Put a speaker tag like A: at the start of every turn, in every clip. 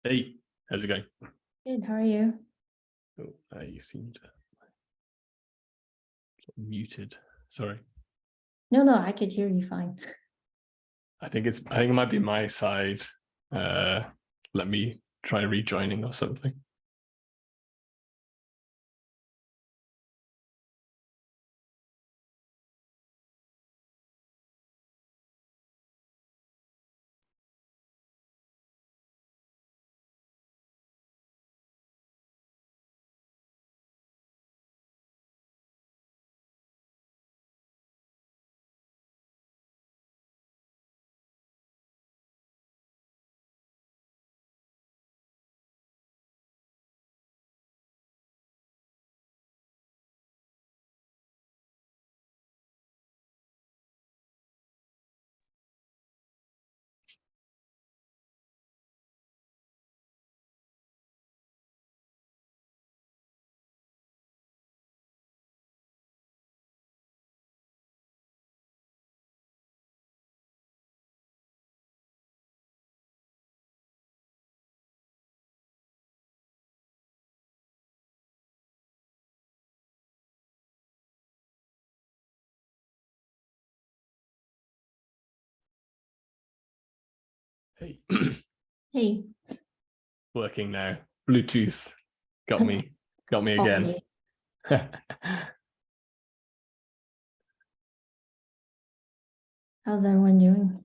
A: Hey, how's it going?
B: Good, how are you?
A: Oh, you seemed muted. Sorry.
B: No, I could hear you fine.
A: I think it might be my side. Let me try rejoining or something. Hey,
B: Hey.
A: working now. Bluetooth got me again.
B: How's everyone doing?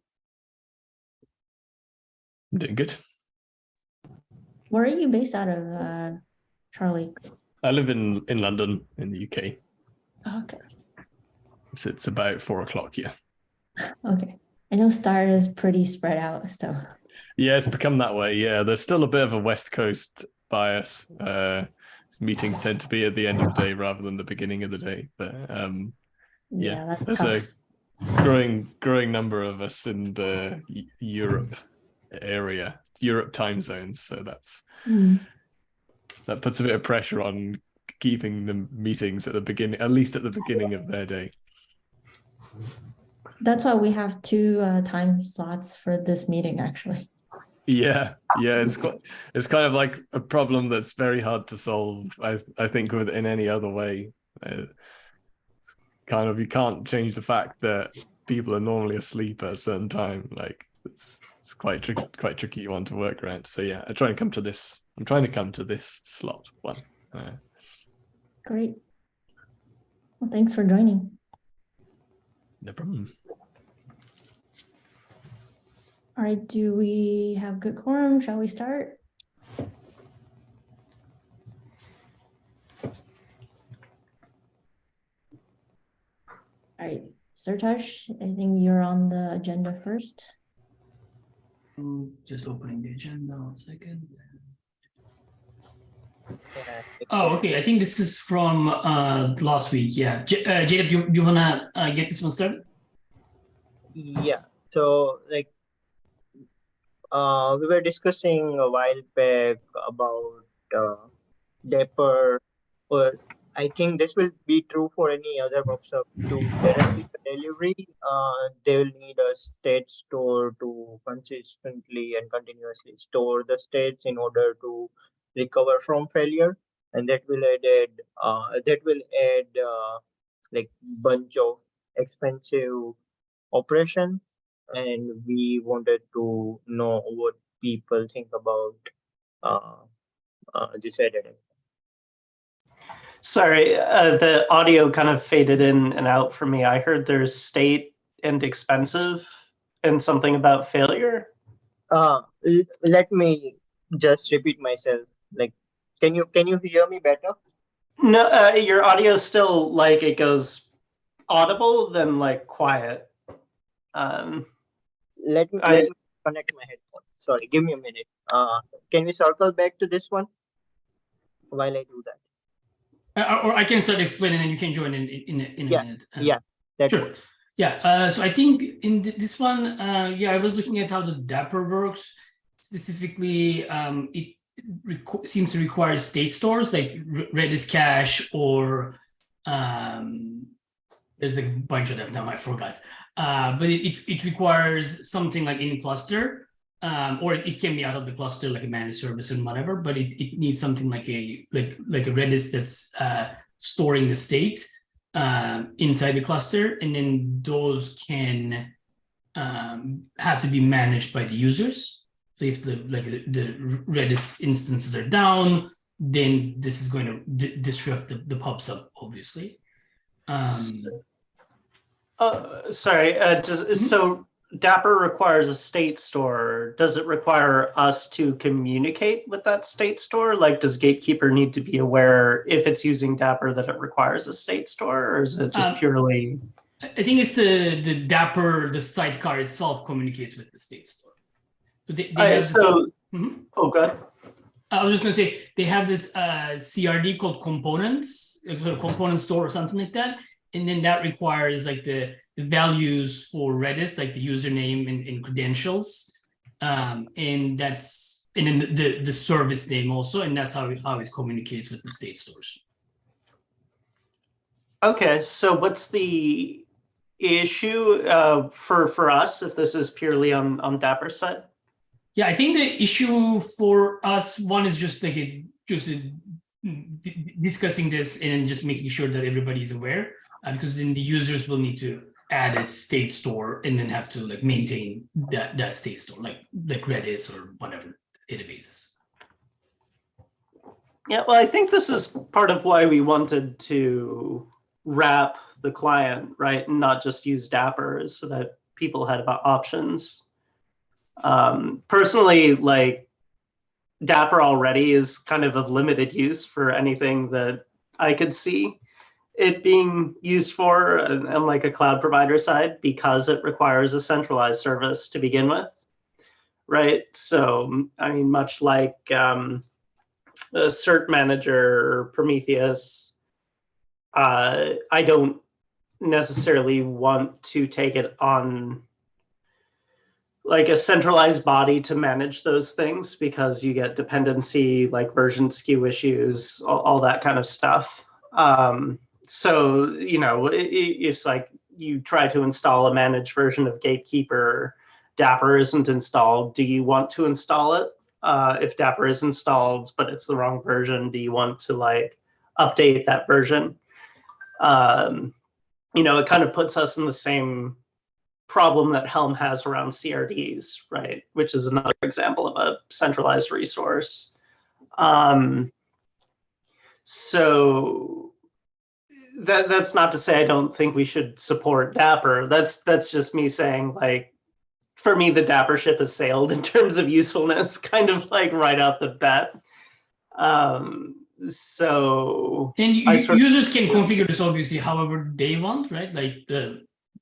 A: I'm doing good.
B: Where are you based out of, Charlie?
A: I live in London in the UK.
B: Okay.
A: So it's about 4 o'clock here.
B: Okay. I know Star is pretty spread out, so.
A: Yeah, it's become that way. Yeah, there's still a bit of a West Coast bias. Meetings tend to be at the end of the day rather than the beginning of the day. But
B: Yeah, that's
A: there's
B: tough.
A: a growing number of us in the Europe area, Europe time zones. So that puts a bit of pressure on keeping the meetings at the beginning, at least at the beginning of their day.
B: That's why we have two time slots for this meeting, actually.
A: Yeah, it's kind of like a problem that's very hard to solve. I think in any other way. Kind of, you can't change the fact that people are normally asleep at a certain time. Like it's quite tricky one to work around. So yeah, I'm trying to come to this slot one.
B: Great. Well, thanks for joining.
A: No problem.
B: All right, do we have good quorum? Shall we start? All right, Sartaj, I think you're on the agenda first.
C: Just opening the agenda, 1 second. Oh, okay. I think this is from last week. Yeah, Jacob, you wanna get this one started?
D: Yeah. So like we were discussing a while back about Dapper, or I think this will be true for any other WhatsApp to guarantee the delivery. They will need a state store to consistently and continuously store the states in order to recover from failure, and that will add like bunch of expensive operation, and we wanted to know what people think about this editing.
E: Sorry, the audio kind of faded in and out for me. I heard there's state and expensive and something about failure.
D: Let me just repeat myself. Like, can you hear me better?
E: No, your audio still like it goes audible, then like quiet.
D: Let me connect my headphones. Sorry, give me a minute. Can we circle back to this one while I do that?
C: Or I can start explaining, and you can join in a minute.
D: Yeah, that
C: sure.
D: works.
C: Yeah. So I think in this one, I was looking at how the Dapper works. Specifically, it seems to require state stores like Redis Cache, or there's a bunch of them now, I forgot. But it requires something like in cluster. or it can be out of the cluster like a managed service and whatever, but it needs something like a Redis that's storing the state inside the cluster, and then those can have to be managed by the users. So if the Redis instances are down, then this is going to disrupt the pub sub, obviously.
E: Sorry, so Dapper requires a state store. Does it require us to communicate with that state store? Like, does Gatekeeper need to be aware if it's using Dapper that it requires a state store, or is it just purely?
C: I think it's the Dapper, the sidecar itself communicates with the state store. So they have
E: Oh, good.
C: I was just going to say they have this CRD called components, sort of component store or something like that, and then that requires like the values for Redis, like the username and credentials, and then the service name also, and that's how it communicates with the state stores.
E: Okay, so what's the issue for us if this is purely on Dapper's side?
C: Yeah, I think the issue for us, one is just discussing this and just making sure that everybody's aware, because then the users will need to add a state store and then have to like maintain that state store, like Redis or whatever databases.
E: Yeah, well, I think this is part of why we wanted to wrap the client, right, and not just use Dapper, so that people had options. Personally, like Dapper already is kind of limited use for anything that I could see it being used for, and like a cloud provider side, because it requires a centralized service to begin with, right? So, I mean, much like a cert manager or Prometheus, I don't necessarily want to take it on like a centralized body to manage those things, because you get dependency, like version skew issues, all that kind of stuff. So, you know, it's like you try to install a managed version of Gatekeeper, Dapper isn't installed. Do you want to install it? If Dapper is installed, but it's the wrong version, do you want to like update that version? You know, it kind of puts us in the same problem that Helm has around CRDs, right? Which is another example of a centralized resource. So that's not to say I don't think we should support Dapper. That's just me saying, like, for me, the Dapper ship has sailed in terms of usefulness, kind of like right out the bat. So
C: and users can configure this obviously however they want, right? Like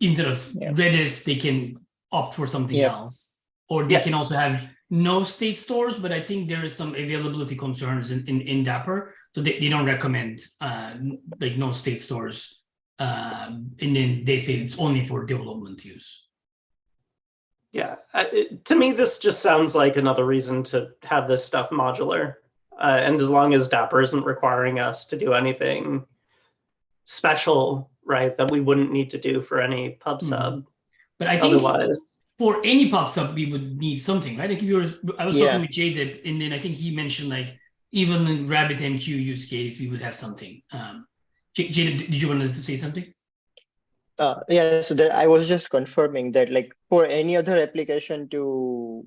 C: instead of Redis, they can opt for something else, or they can also have no state stores. But I think there is some availability concerns in Dapper, so they don't recommend like no state stores, and then they say it's only for development use.
E: Yeah, to me, this just sounds like another reason to have this stuff modular. And as long as Dapper isn't requiring us to do anything special, right, that we wouldn't need to do for any pub sub.
C: But I think
E: otherwise,
C: for any pub sub, we would need something, right? Like I was talking with Jadeb, and then I think he mentioned like even in RabbitMQ use case, we would have something. Jadeb, did you want to say something?
D: Yeah, so I was just confirming that, like, for any other application to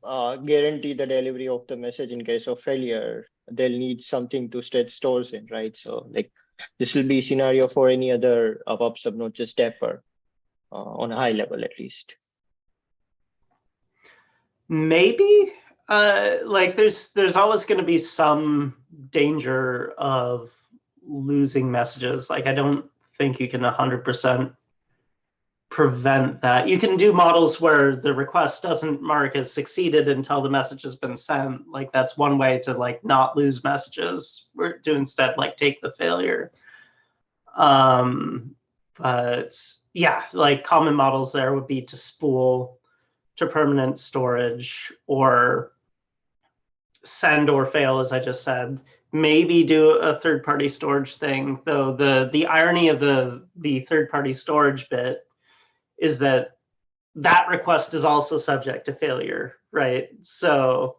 D: guarantee the delivery of the message in case of failure, they'll need something to state stores in, right? So, like, this will be a scenario for any other pub sub, not just Dapper, on a high level at least.
E: Maybe, like, there's always going to be some danger of losing messages. Like, I don't think you can 100% prevent that. You can do models where the request doesn't mark as succeeded until the message has been sent. Like, that's one way to like not lose messages, or to instead like take the failure. But yeah, like common models there would be to spool to permanent storage, or send or fail, as I just said. Maybe do a third-party storage thing, though the irony of the third-party storage bit is that that request is also subject to failure, right? So,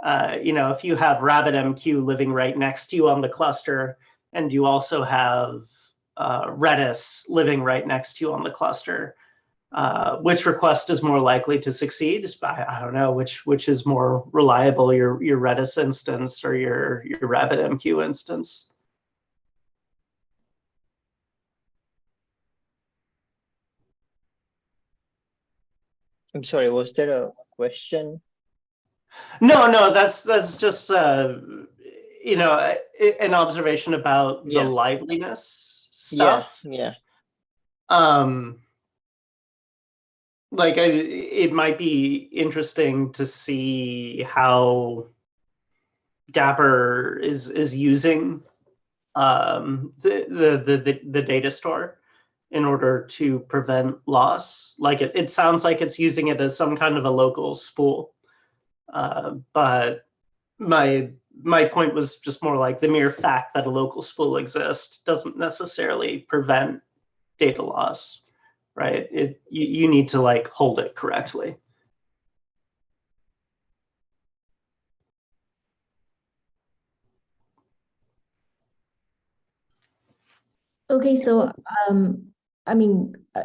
E: if you have RabbitMQ living right next to you on the cluster, and you also have Redis living right next to you on the cluster, which request is more likely to succeed? I don't know which is more reliable, your Redis instance or your RabbitMQ instance.
D: I'm sorry, was there a question?
E: No, that's just an observation about the
D: Yeah.
E: liveliness stuff.
D: Yeah.
E: It might be interesting to see how Dapper is using the data store in order to prevent loss. Like it sounds like it's using it as some kind of a local spool. But my point was just more like the mere fact that a local spool exists doesn't necessarily prevent data loss, right? You need to like hold it correctly.
B: Okay, so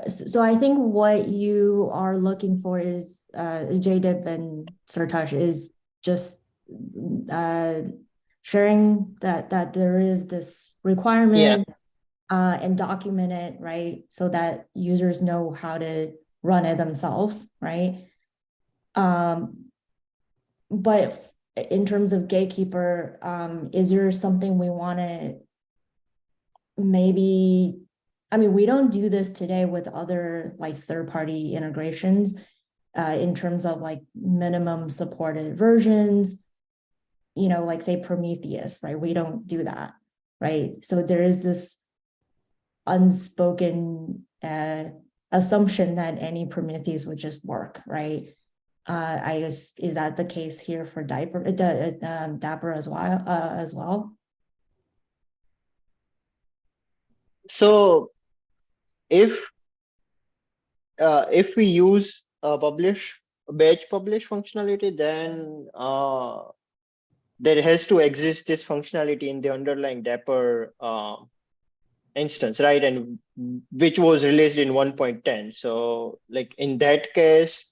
B: so I think what you are looking for is JDIP and Sartaj is just sharing that there is this requirement and document it, right? So that users know how to run it themselves, right? But in terms of Gatekeeper, is there something we want to maybe, we don't do this today with other like third-party integrations in terms of like minimum supported versions, like say Prometheus, right? We don't do that, right? So there is this unspoken assumption that any Prometheus would just work, right? I guess, is that the case here for Dapper as well?
D: So if we use batch publish functionality, then there has to exist this functionality in the underlying Dapper instance, right? And which was released in 1.10. So like in that case,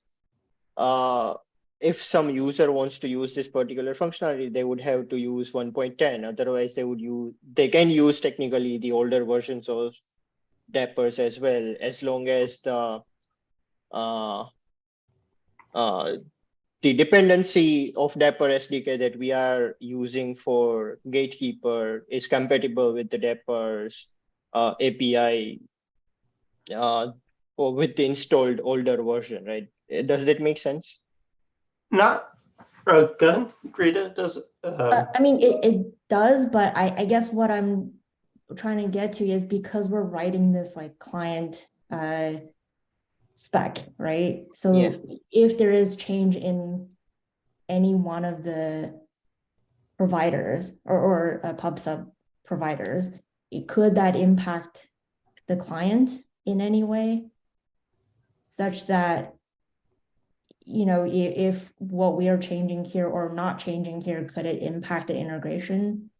D: if some user wants to use this particular functionality, they would have to use 1.10. Otherwise, they can use technically the older versions of Dappers as well, as long as the dependency of Dapper SDK that we are using for Gatekeeper is compatible with the Dapper's API or with the installed older version, right? Does that make sense?
E: Not good. Rita, does it?
B: It does, but I guess what I'm trying to get to is because we're writing this like client spec, right? So if there is change in any one of the providers or PubSub providers, could that impact the client in any way such that, if what we are changing here or not changing here, could it impact the integration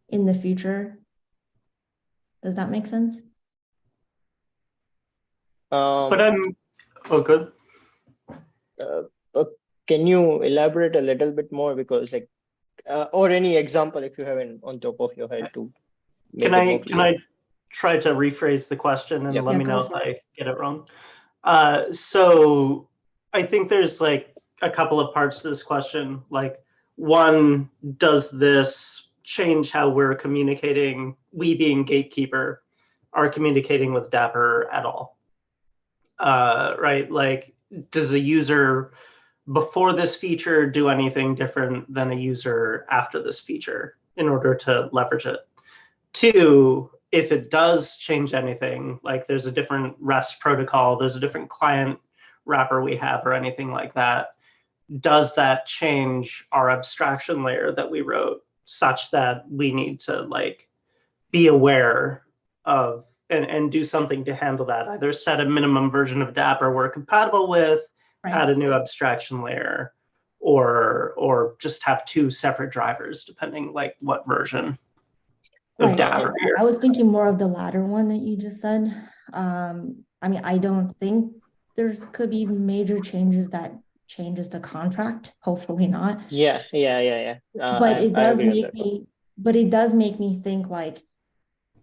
B: in the future? Does that make sense?
E: But good.
D: Can you elaborate a little bit more, because like, or any example if you have on top of your head too?
E: Can I try to rephrase the question and let me know if I get it wrong? So I think there's like a couple of parts to this question. Like, one, does this change how we're communicating? We being Gatekeeper are communicating with Dapper at all? Right? Like, does a user before this feature do anything different than a user after this feature in order to leverage it? Two, if it does change anything, like there's a different REST protocol, there's a different client wrapper we have or anything like that, does that change our abstraction layer that we wrote such that we need to like be aware of and do something to handle that. Either set a minimum version of Dapper we're compatible with,
B: Right.
E: add a new abstraction layer, or just have two separate drivers depending like what version of
B: Right.
E: Dapper you're.
B: I was thinking more of the latter one that you just said. I mean, I don't think could be major changes that changes the contract. Hopefully not.
D: Yeah.
B: But it
D: I
B: does
D: agree on
B: make
D: that.
B: me, but it does make me think like,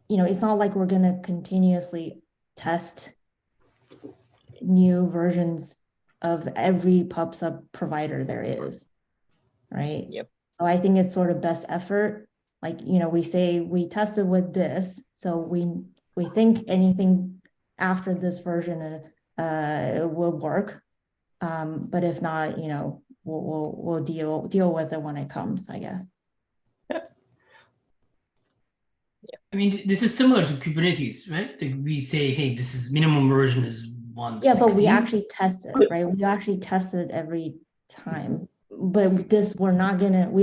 B: you know, it's not like we're gonna continuously test new versions of every pub sub provider there is, right?
D: Yep.
B: So I think it's sort of best effort. Like, you know, we say we tested with this, so we think anything after this version will work. But if not, you know, we'll deal with it when it comes, I guess.
C: I mean, this is similar to Kubernetes, right? Like we say, hey, this is minimum version is 1.16.
B: Yeah, but we actually test it, right? We actually test it every time. But this, we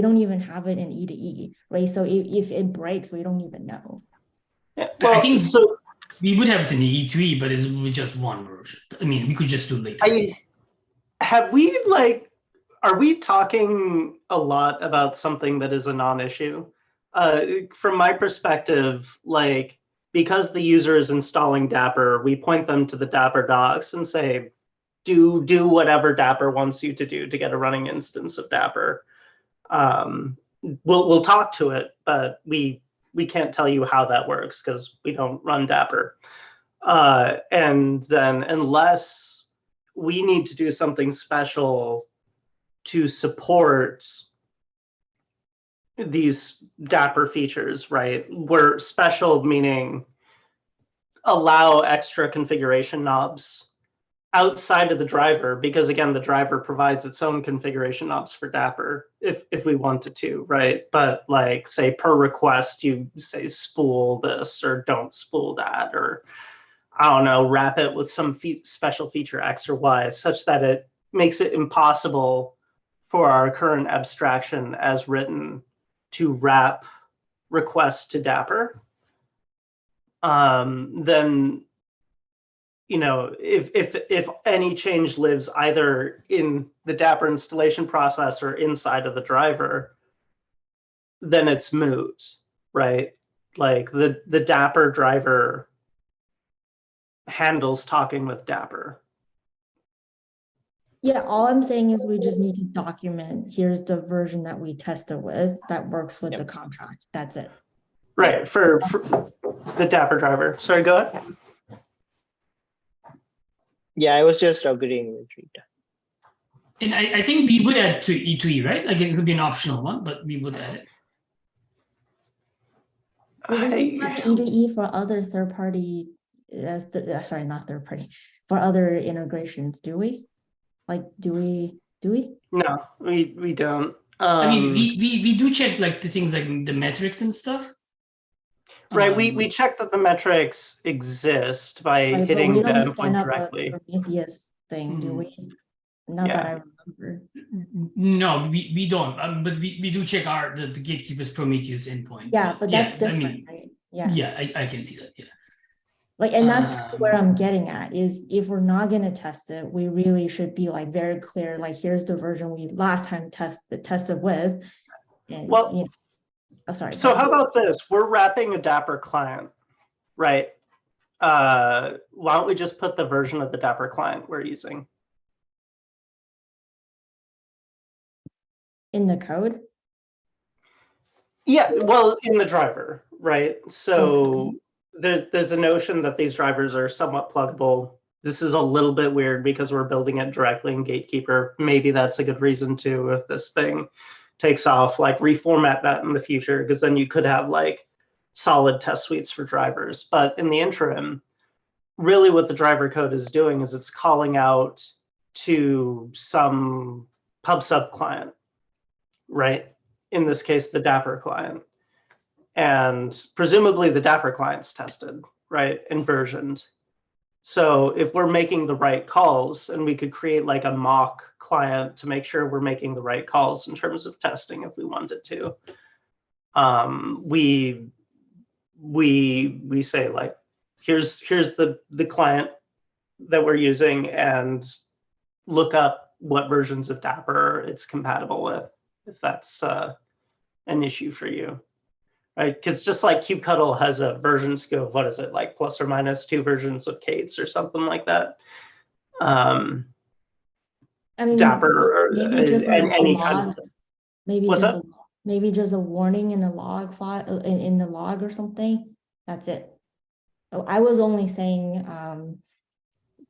B: don't even have it in E to E, right? So if it breaks, we don't even know.
E: Yeah,
C: I think
E: so
C: we would have it in the E2E, but it's just one version. I mean, we could just do latest.
E: are we talking a lot about something that is a non-issue? From my perspective, like, because the user is installing Dapper, we point them to the Dapper docs and say, do whatever Dapper wants you to do to get a running instance of Dapper. We'll talk to it, but we can't tell you how that works because we don't run Dapper. And then unless we need to do something special to support these Dapper features, right? We're special meaning allow extra configuration knobs outside of the driver, because again, the driver provides its own configuration knobs for Dapper if we wanted to, right? But like say per request, you say spool this or don't spool that, or I don't know, wrap it with some special feature X or Y such that it makes it impossible for our current abstraction as written to wrap requests to Dapper. Then, you know, if any change lives either in the Dapper installation process or inside of the driver, then it's moot, right? Like the Dapper driver handles talking with Dapper.
B: Yeah, all I'm saying is we just need to document, here's the version that we tested with that works with the contract. That's it.
E: Right, for the Dapper driver. Sorry, go ahead.
D: Yeah, I was just agreeing with Rita.
C: And I think we would add to E2E, right? Like it could be an optional one, but we would add it.
B: We have E to E for other third-party, sorry, not third-party, for other integrations, do we? Like, do we?
E: No, we don't.
C: I mean, we do check like the things like the metrics and stuff.
E: Right, we check that the metrics exist by
B: Right,
E: hitting
B: we
E: the
B: don't stand
E: endpoint
B: up
E: directly.
B: a Prometheus thing, do we? Not that I remember.
C: No, we don't. But we do check the gatekeeper's Prometheus endpoint.
B: Yeah, but that's different,
C: I mean,
B: right? Yeah.
C: Yeah, I can see that. Yeah.
B: Like, and that's kind of where I'm getting at is if we're not going to test it, we really should be like very clear, like here's the version we last time tested with. And,
E: well,
B: you know, oh, sorry.
E: So how about this? We're wrapping a Dapper client, right? Why don't we just put the version of the Dapper client we're using?
B: In the code?
E: Yeah, well, in the driver, right? So there's a notion that these drivers are somewhat pluggable. This is a little bit weird because we're building it directly in Gatekeeper. Maybe that's a good reason to, if this thing takes off, like reformat that in the future, because then you could have like solid test suites for drivers. But in the interim, really what the driver code is doing is it's calling out to some pub sub client, right? In this case, the Dapper client. And presumably the Dapper client's tested, right, and versioned. So if we're making the right calls, and we could create like a mock client to make sure we're making the right calls in terms of testing if we wanted to, we say like, here's the client that we're using, and look up what versions of Dapper it's compatible with, if that's an issue for you, right? Because just like kubectl has a version scope, what is it, like plus or minus 2 versions of K8s or something like that.
B: I mean,
E: Dapper,
B: maybe just like a
E: any
B: log,
E: kind of,
B: maybe
E: what's
B: just
E: that?
B: maybe just a warning in a log file in the log or something. That's it. Oh, I was only saying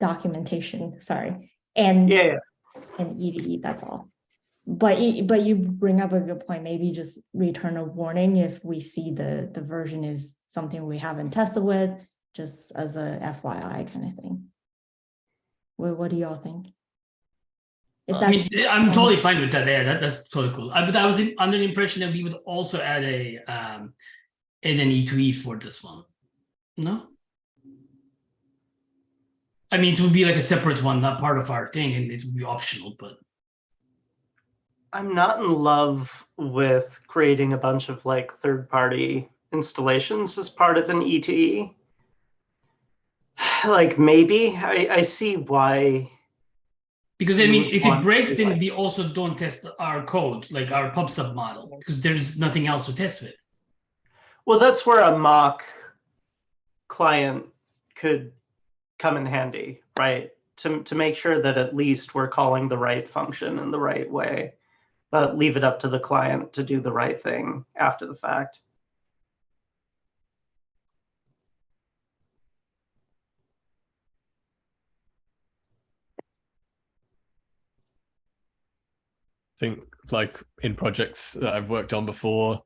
B: documentation, sorry, and
E: Yeah.
B: and E2E, that's all. But you bring up a good point. Maybe just return a warning if we see the version is something we haven't tested with, just as a FYI kind of thing. What do y'all think? If
C: I
B: that's,
C: mean, I'm totally fine with that. Yeah, that's totally cool. But I was under the impression that we would also add an E2E for this one. No? I mean, it would be like a separate one, not part of our thing, and it would be optional, but
E: I'm not in love with creating a bunch of like third-party installations as part of an E2E. Like maybe I see why.
C: because I mean, if it breaks, then
E: like,
C: we also don't test our code, like our pub/sub model, because there's nothing else to test with.
E: well, that's where a mock client could come in handy, right? To make sure that at least we're calling the right function in the right way, but leave it up to the client to do the right thing after the fact.
A: I think like in projects that I've worked on before,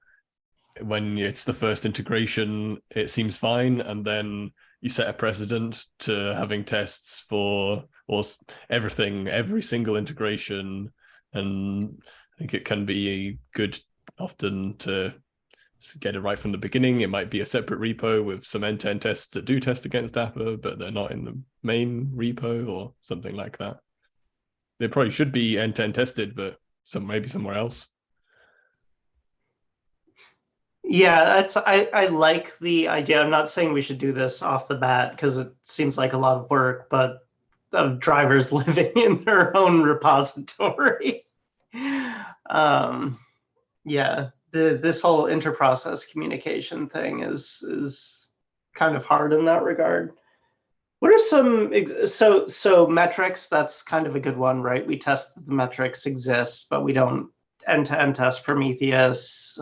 A: when it's the first integration, it seems fine, and then you set a precedent to having tests for everything, every single integration, and I think it can be good often to get it right from the beginning. It might be a separate repo with some end-to-end tests that do test against Dapper, but they're not in the main repo or something like that. They probably should be end-to-end tested, but maybe somewhere else.
E: Yeah, I like the idea. I'm not saying we should do this off the bat because it seems like a lot of work, but of drivers living in their own repository. Yeah, this whole interprocess communication thing is kind of hard in that regard. What are some so metrics? That's kind of a good one, right? We test that the metrics exist, but we don't end-to-end test Prometheus.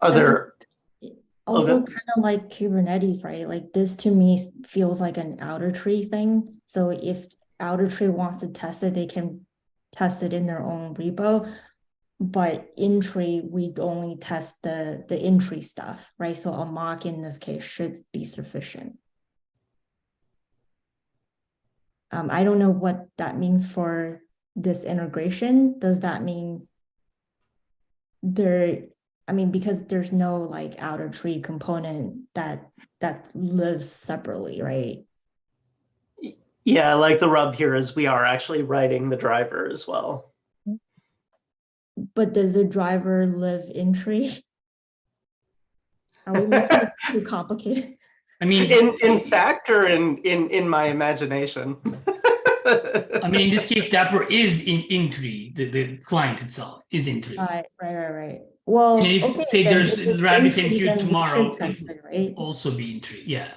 E: Are there
B: also kind of like Kubernetes, right? Like this to me feels like an outer tree thing. So if outer tree wants to test it, they can test it in their own repo. But in tree, we'd only test the in tree stuff, right? So a mock in this case should be sufficient. I don't know what that means for this integration. Does that mean because there's no like outer tree component that lives separately, right?
E: Yeah, like the rub here is we are actually writing the driver as well.
B: But does the driver live in tree? Are we making it too complicated?
C: I mean,
E: in fact, or in my imagination.
C: I mean, in this case, Dapper is in tree. The client itself is in tree.
B: Right. Well,
C: and if
B: okay,
C: say there's RabbitMQ
B: then
C: tomorrow,
B: test
C: it
B: it, right?
C: also be in tree. Yeah.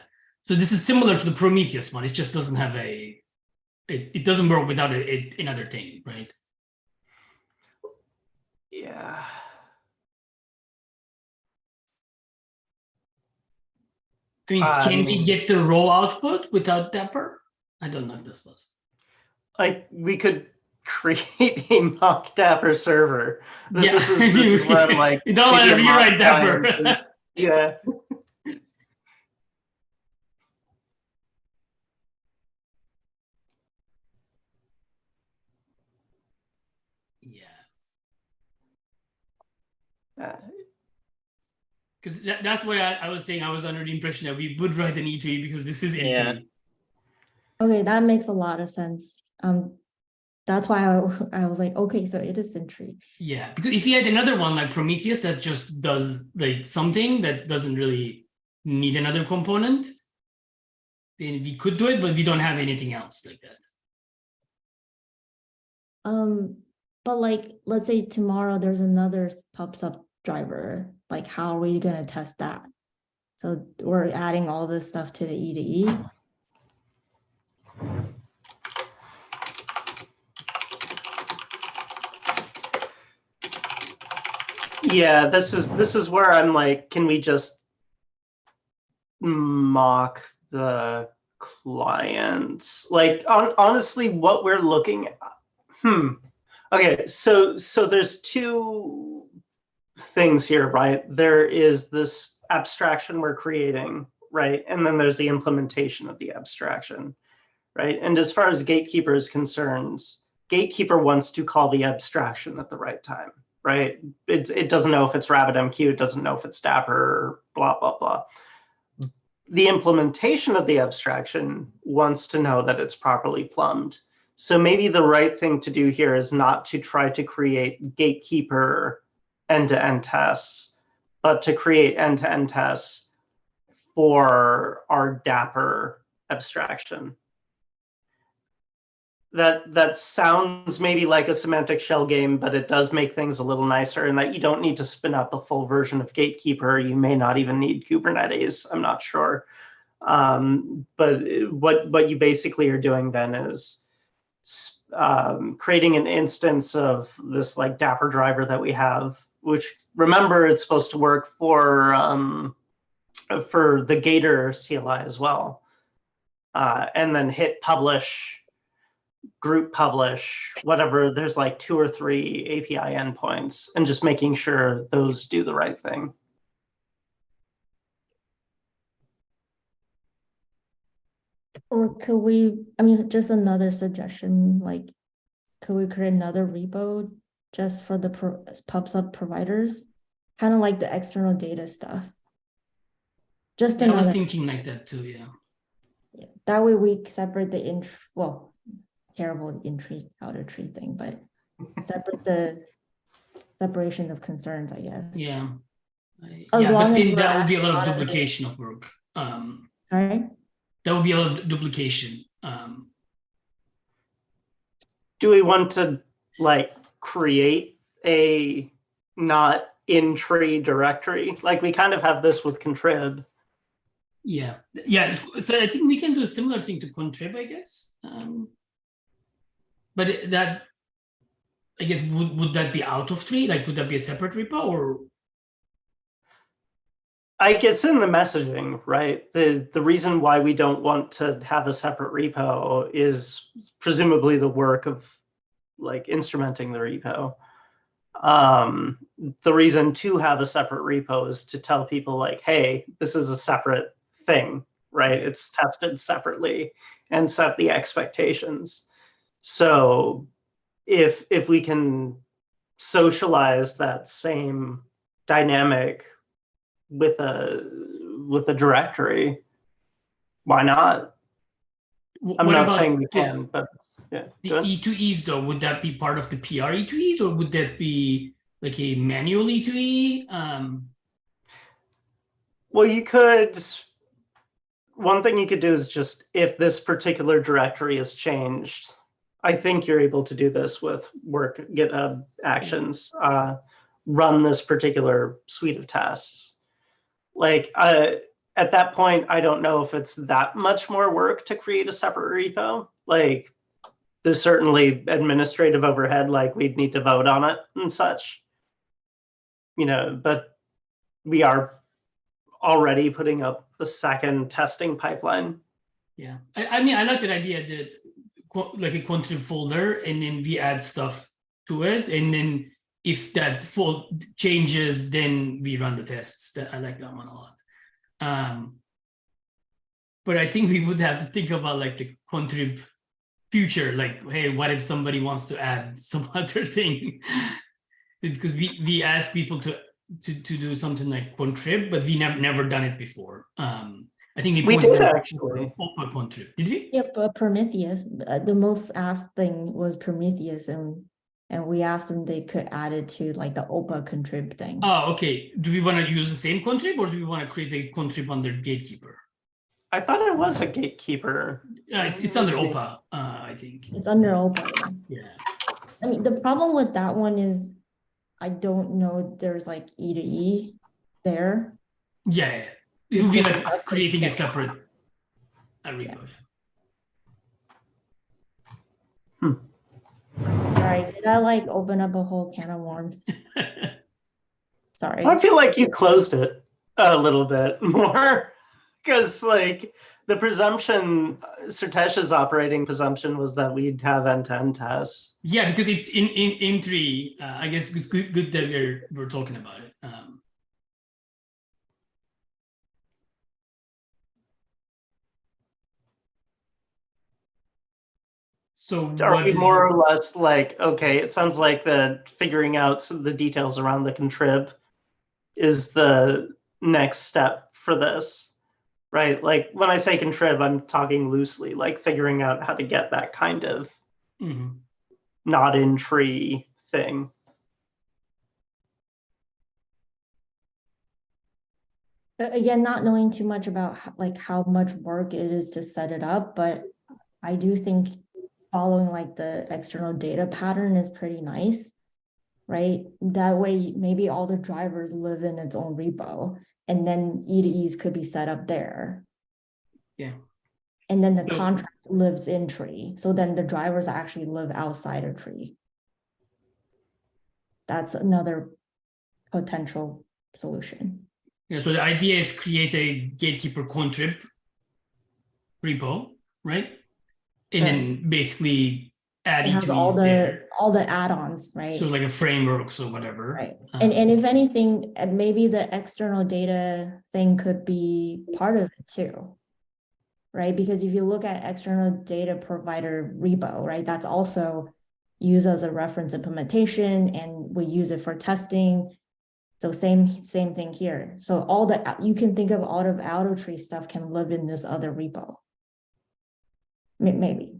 C: So this is similar to the Prometheus one. It just doesn't have it doesn't work without another thing, right?
E: Yeah.
C: I mean, can we get the raw output without Dapper? I don't know if this was.
E: Like we could create a mock Dapper server.
C: Yeah.
E: This is where I'm like,
C: you don't want to rewrite Dapper.
E: Yeah.
C: Yeah. Because that's why I was saying I was under the impression that we would write an E2E because this is empty.
D: Yeah.
B: Okay, that makes a lot of sense. That's why I was like, okay, so it is in tree.
C: Yeah, because if you had another one like Prometheus that just does like something that doesn't really need another component, then we could do it, but we don't have anything else like that.
B: But like, let's say tomorrow there's another pub sub driver. Like, how are we gonna test that? So we're adding all this stuff to the E2E.
E: Yeah, this is where I'm like, can we just mock the clients? Like, honestly, what we're looking at, okay, so there's two things here, right? There is this abstraction we're creating, right? And then there's the implementation of the abstraction, right? And as far as Gatekeeper is concerned, Gatekeeper wants to call the abstraction at the right time, right? It doesn't know if it's RabbitMQ, it doesn't know if it's Dapper, blah, blah, blah. The implementation of the abstraction wants to know that it's properly plumbed. So maybe the right thing to do here is not to try to create Gatekeeper end-to-end tests, but to create end-to-end tests for our Dapper abstraction. That sounds maybe like a semantic shell game, but it does make things a little nicer, in that you don't need to spin up a full version of Gatekeeper. You may not even need Kubernetes. I'm not sure. But what you basically are doing then is creating an instance of this like Dapper driver that we have, which, remember, it's supposed to work for the Gator CLI as well, and then hit publish, group publish, whatever. There's like 2 or 3 API endpoints, and just making sure those do the right thing.
B: Or could we, I mean, just another suggestion, like, could we create another repo just for the pub sub providers? Kind of like the external data stuff. Just
C: Yeah, I was
B: another,
C: thinking like that too, yeah.
B: yeah. That way we separate the well, terrible in-tree, outer-tree thing, but separate the separation of concerns, I guess.
C: Yeah.
B: As
C: Yeah,
B: long
C: but
B: as
C: then
B: we're
C: that would be a
B: actually
C: lot of
B: monitoring-
C: duplication of work.
B: Sorry?
C: That would be a lot of duplication.
E: Do we want to like create a not in tree directory? Like we kind of have this with contrib.
C: Yeah. So I think we can do a similar thing to contrib, I guess. But that, I guess, would that be out of tree? Like, would that be a separate repo, or?
E: Like, it's in the messaging, right? The reason why we don't want to have a separate repo is presumably the work of like instrumenting the repo. The reason to have a separate repo is to tell people like, hey, this is a separate thing, right? It's tested separately, and set the expectations. So if we can socialize that same dynamic with a directory, why not? I'm not saying we can, but yeah.
C: The E2Es though, would that be part of the PR E2Es, or would that be like a manual E2E?
E: Well, you could. One thing you could do is just, if this particular directory is changed, I think you're able to do this with work GitHub Actions. Run this particular suite of tests. Like at that point, I don't know if it's that much more work to create a separate repo. Like there's certainly administrative overhead, like we'd need to vote on it and such, you know, but we are already putting up the second testing pipeline.
C: Yeah, I mean, I like that idea that like a contrib folder, and then we add stuff to it, and then if that fold changes, then we run the tests. I like that one a lot. But I think we would have to think about like the contrib future, like, hey, what if somebody wants to add some other thing? Because we ask people to do something like contrib, but we never done it before. I think
E: we did actually.
C: OPA contrib, did we?
B: Yep, Prometheus. The most asked thing was Prometheus, and and we asked them they could add it to like the OPA contrib thing.
C: Oh, okay. Do we want to use the same contrib, or do we want to create a contrib under gatekeeper?
E: I thought it was a gatekeeper.
C: It's under OPA, I think.
B: It's under OPA.
C: Yeah.
B: I mean, the problem with that one is I don't know there's like E to E there.
C: Yeah. It would be like creating a separate repo.
B: All right, did I like open up a whole can of worms? Sorry.
E: I feel like you closed it a little bit more, because like the presumption, Surtesh's operating presumption was that we'd have end-to-end tests.
C: Yeah, because it's in tree. I guess it's good that we're talking about it. So
E: are we more or less like, okay, it sounds like the figuring out the details around the contrib is the next step for this, right? Like when I say contrib, I'm talking loosely, like figuring out how to get that kind of not in tree thing.
B: Again, not knowing too much about how much work it is to set it up, but I do think following like the external data pattern is pretty nice, right? That way, maybe all the drivers live in its own repo, and then E to E's could be set up there.
C: Yeah.
B: And then the contract lives in tree. So then the drivers actually live outside of tree. That's another potential solution.
C: Yeah, so the idea is create a gatekeeper contrib repo, right? And then basically add into
B: all the add-ons, right?
C: So like a framework or whatever.
B: Right. And if anything, maybe the external data thing could be part of it too. Right? Because if you look at external data provider repo, right, that's also used as a reference implementation, and we use it for testing. So same thing here. So all the you can think of all of outer tree stuff can live in this other repo. Maybe.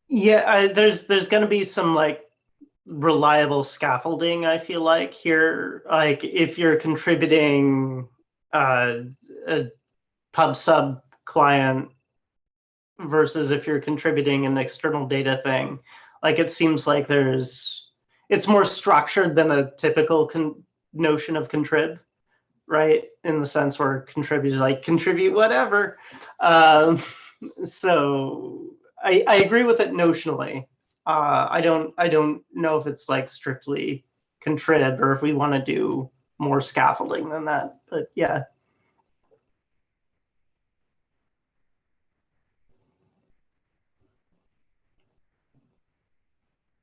E: Yeah, there's going to be some like reliable scaffolding, I feel like here. Like if you're contributing a pub sub client versus if you're contributing an external data thing, like it seems like it's more structured than a typical notion of contrib, right? In the sense where contribute whatever. So I agree with it notionally. I don't know if it's like strictly contrib or if we want to do more scaffolding than that, but yeah.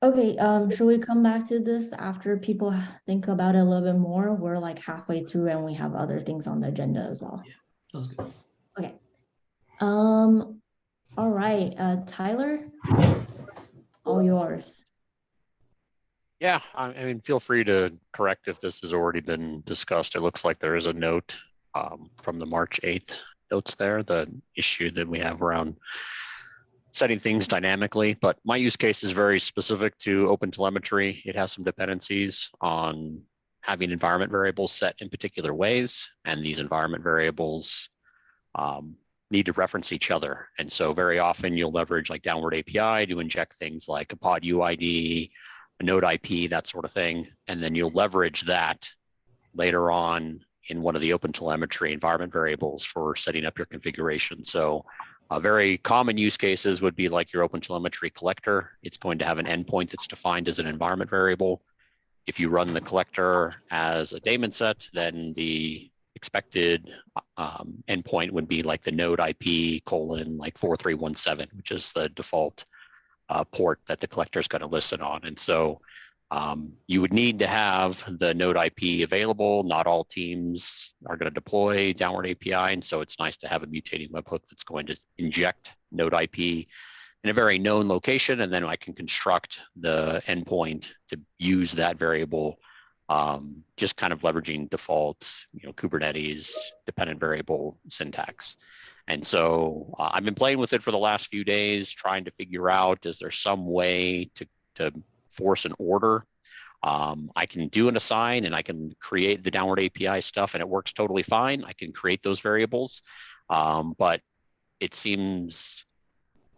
B: Okay, should we come back to this after people think about it a little bit more? We're like halfway through and we have other things on the agenda as well.
C: Yeah, sounds good.
B: Okay. All right, Tyler, all yours.
F: Yeah, I mean, feel free to correct if this has already been discussed. It looks like there is a note from the March 8th notes there, the issue that we have around setting things dynamically, but my use case is very specific to OpenTelemetry. It has some dependencies on having environment variables set in particular ways, and these environment variables need to reference each other. And so very often you'll leverage like downward API to inject things like a pod UID, a node IP, that sort of thing. And then you'll leverage that later on in one of the OpenTelemetry environment variables for setting up your configuration. So very common use cases would be like your OpenTelemetry collector. It's going to have an endpoint that's defined as an environment variable. If you run the collector as a daemon set, then the expected endpoint would be like the node IP colon like 4317, which is the default port that the collector is going to listen on. And so you would need to have the node IP available. Not all teams are going to deploy downward API. And so it's nice to have a mutating webhook that's going to inject node IP in a very known location. And then I can construct the endpoint to use that variable, just kind of leveraging default, Kubernetes dependent variable syntax. And so I've been playing with it for the last few days, trying to figure out, is there some way to force an order? I can do an assign and I can create the downward API stuff and it works totally fine. I can create those variables, but it seems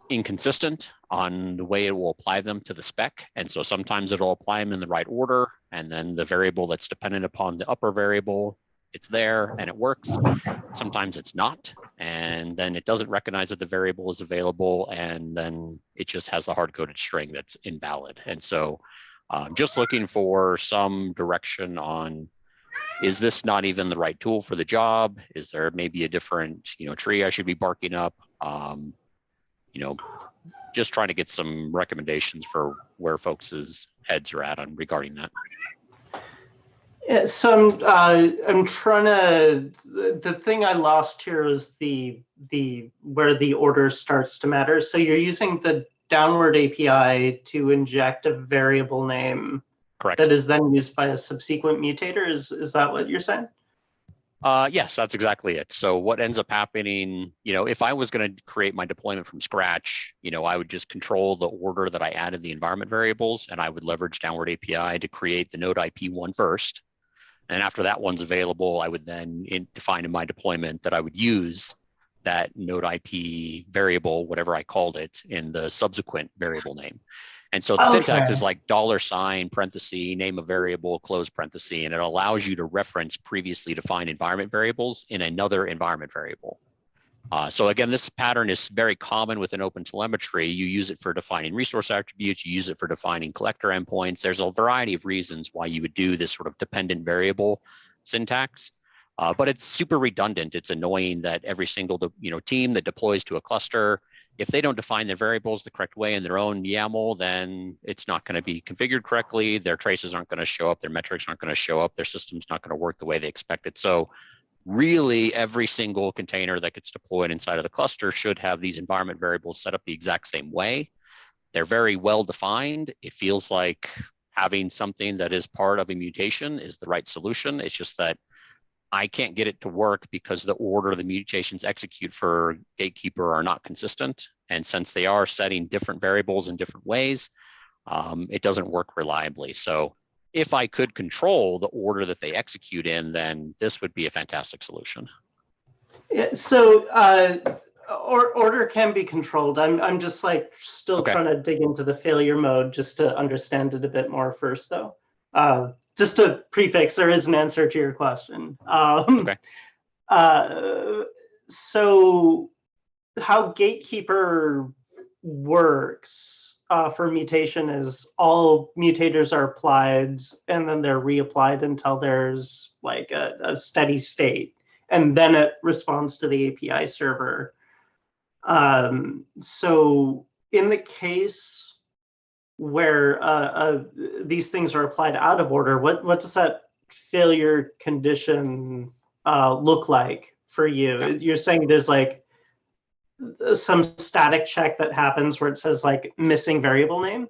F: inconsistent on the way it will apply them to the spec. And so sometimes it'll apply them in the right order, and then the variable that's dependent upon the upper variable, it's there and it works. Sometimes it's not, and then it doesn't recognize that the variable is available, and then it just has the hard-coded string that's invalid. And so just looking for some direction on, is this not even the right tool for the job? Is there maybe a different tree I should be barking up? Just trying to get some recommendations for where folks' heads are at on regarding that.
E: Yeah, so I'm trying to. The thing I lost here is the where the order starts to matter. So you're using the downward API to inject a variable name.
F: Correct.
E: That is then used by a subsequent mutator. Is that what you're saying?
F: Yes, that's exactly it. So what ends up happening, if I was going to create my deployment from scratch, I would just control the order that I added the environment variables, and I would leverage downward API to create the node IP one first. And after that one's available, I would then define in my deployment that I would use that node IP variable, whatever I called it, in the subsequent variable name. And so the syntax is like $ parenthesis, name of variable, close parenthesis, and it allows you to reference previously defined environment variables in another environment variable. So again, this pattern is very common within OpenTelemetry. You use it for defining resource attributes, you use it for defining collector endpoints. There's a variety of reasons why you would do this sort of dependent variable syntax. But it's super redundant. It's annoying that every single team that deploys to a cluster, if they don't define their variables the correct way in their own YAML, then it's not going to be configured correctly. Their traces aren't going to show up. Their metrics aren't going to show up. Their system's not going to work the way they expect it. So really, every single container that gets deployed inside of the cluster should have these environment variables set up the exact same way. They're very well defined. It feels like having something that is part of a mutation is the right solution. It's just that I can't get it to work because the order the mutations execute for Gatekeeper are not consistent. And since they are setting different variables in different ways, it doesn't work reliably. So if I could control the order that they execute in, then this would be a fantastic solution.
E: Yeah, so order can be controlled. I'm just still trying to dig into the failure mode just to understand it a bit more first, though. Just to prefix, there is an answer to your question. So how Gatekeeper works for mutation is all mutators are applied and then they're reapplied until there's a steady state, and then it responds to the API server. So in the case where these things are applied out of order, what does that failure condition look like for you? You're saying there's some static check that happens where it says missing variable name?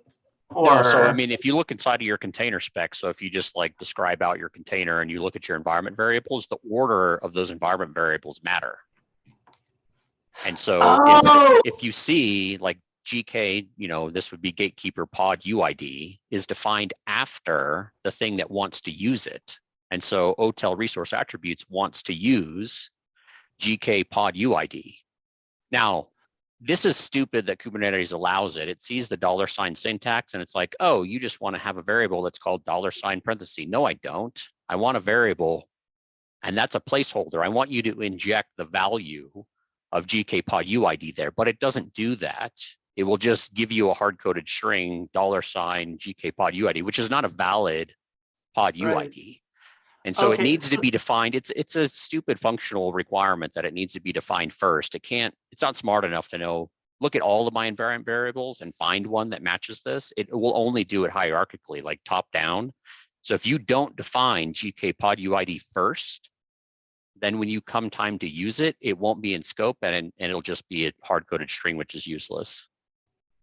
E: Or...
F: No, so I mean, if you look inside of your container spec, so if you just describe out your container and you look at your environment variables, the order of those environment variables matter. And so if you see GK, this would be Gatekeeper pod UID, is defined after the thing that wants to use it. And so OTel resource attributes wants to use GK pod UID. Now, this is stupid that Kubernetes allows it. It sees the $ syntax and it's like, oh, you just want to have a variable that's called $ parenthesis. No, I don't. I want a variable, and that's a placeholder. I want you to inject the value of GK pod UID there, but it doesn't do that. It will just give you a hard-coded string $GK pod UID, which is not a valid pod UID. And so it needs to be defined. It's a stupid functional requirement that it needs to be defined first. It's not smart enough to know, look at all of my environment variables and find one that matches this. It will only do it hierarchically, top down. So if you don't define GK pod UID first, then when you come time to use it, it won't be in scope and it'll just be a hard-coded string, which is useless.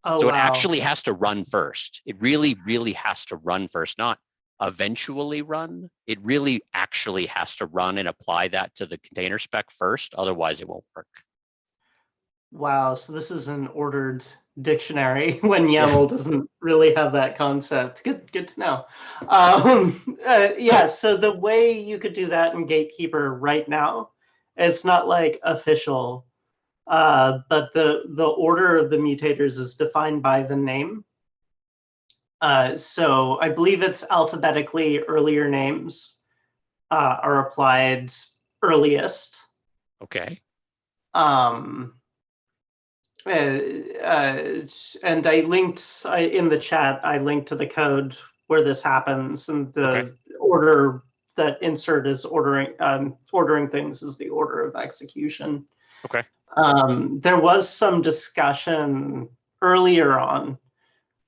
F: So it actually has to run first. It really, really has to run first, not eventually run. It really actually has to run and apply that to the container spec first. Otherwise, it won't work.
E: Wow, so this is an ordered dictionary when YAML doesn't really have that concept. Good to know. Yeah, so the way you could do that in Gatekeeper right now, it's not like official, but the order of the mutators is defined by the name. So I believe it's alphabetically earlier names are applied earliest.
F: Okay.
E: And I linked in the chat, I linked to the code where this happens, and the order that insert is ordering things is the order of execution.
F: Okay.
E: There was some discussion earlier on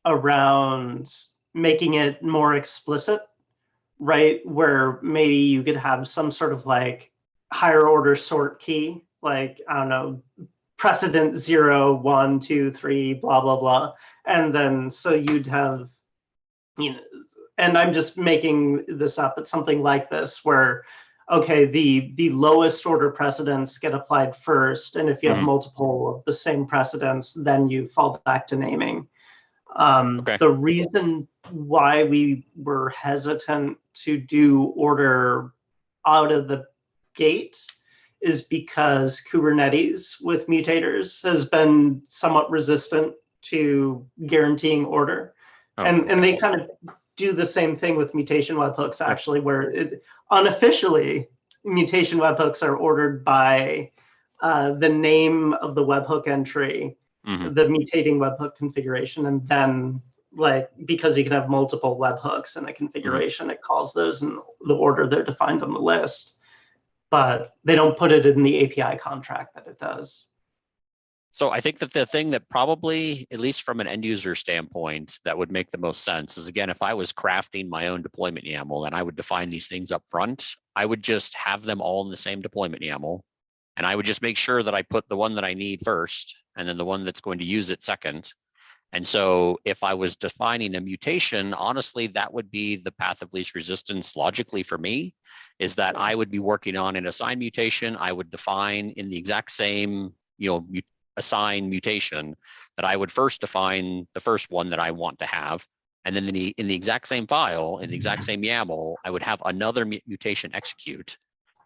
E: around making it more explicit, right? Where maybe you could have some sort of like higher order sort key, like, I don't know, precedent 0, 1, 2, 3, blah, blah, blah. And then so you'd have, you know, and I'm just making this up, but something like this where, okay, the lowest order precedents get applied first. And if you have multiple of the same precedents, then you fall back to naming. The reason why we were hesitant to do order out of the gate is because Kubernetes with mutators has been somewhat resistant to guaranteeing order. And they kind of do the same thing with mutation webhooks, actually, where unofficially mutation webhooks are ordered by the name of the webhook entry, the mutating webhook configuration, and then, like, because you can have multiple webhooks in a configuration, it calls those in the order they're defined on the list. But they don't put it in the API contract that it does.
F: So I think that the thing that probably, at least from an end user standpoint, that would make the most sense is, again, if I was crafting my own deployment YAML and I would define these things up front, I would just have them all in the same deployment YAML. And I would just make sure that I put the one that I need first, and then the one that's going to use it second. And so if I was defining a mutation, honestly, that would be the path of least resistance logically for me, is that I would be working on an assign mutation. I would define in the exact same, assign mutation, that I would first define the first one that I want to have. And then in the exact same file, in the exact same YAML, I would have another mutation execute.